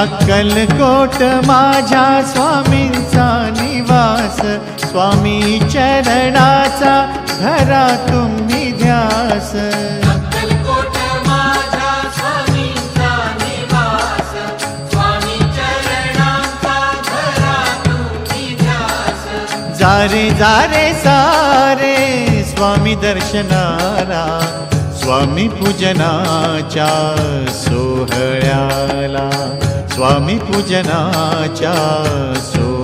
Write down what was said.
अक्कलकोट माझ्या स्वामींचा निवास, स्वामी चरणाचा धरा तुम्ही ध्यास। अक्कलकोट माझ्या स्वामींचा निवास, स्वामी चरणांचा धरा तुम्ही ध्यास। जारे जारे सारे स्वामी दर्शनाला, स्वामी पूजनाच्या सोहळ्याला, स्वामी पूजनाच्या सोहळ्याला।